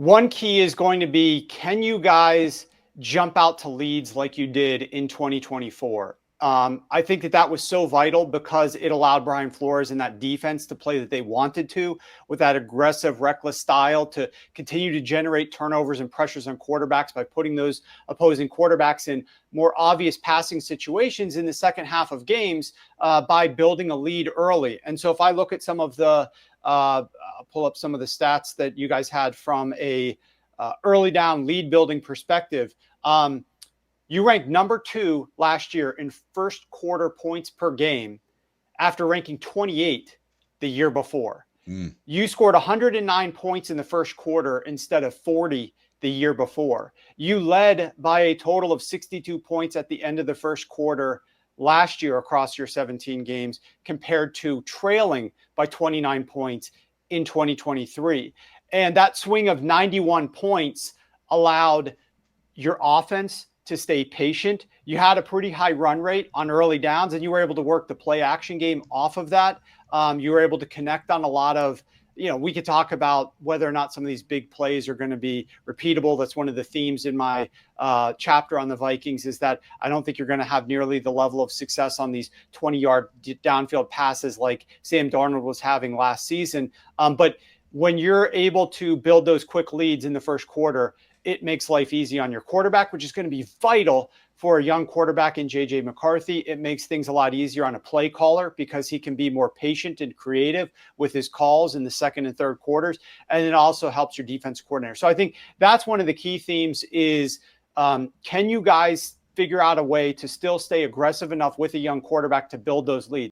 One key is going to be, can you guys jump out to leads like you did in 2024? I think that was so vital because it allowed Brian Flores and that defense to play that they wanted to, with that aggressive, reckless style, to continue to generate turnovers and pressures on quarterbacks by putting those opposing quarterbacks in more obvious passing situations in the second half of games by building a lead early. And so if I look at some of the I'll pull up some of the stats that you guys had from a early down lead building perspective. You ranked number 2 last year in first quarter points per game after ranking 28 the year before. You scored 109 points in the first quarter instead of 40 the year before. You led by a total of 62 points at the end of the first quarter last year across your 17 games, compared to trailing by 29 points in 2023. And that swing of 91 points allowed your offense to stay patient. You had a pretty high run rate on early downs, and you were able to work the play action game off of that. You were able to connect on a lot of, we could talk about whether or not some of these big plays are going to be repeatable. That's one of the themes in my chapter on the Vikings, is that I don't think you're going to have nearly the level of success on these 20-yard downfield passes like Sam Darnold was having last season. But when you're able to build those quick leads in the first quarter, it makes life easy on your quarterback, which is going to be vital for a young quarterback in J.J. McCarthy. It makes things a lot easier on a play caller because he can be more patient and creative with his calls in the second and third quarters. And it also helps your defense coordinator. So I think that's one of the key themes is, can you guys figure out a way to still stay aggressive enough with a young quarterback to build those leads?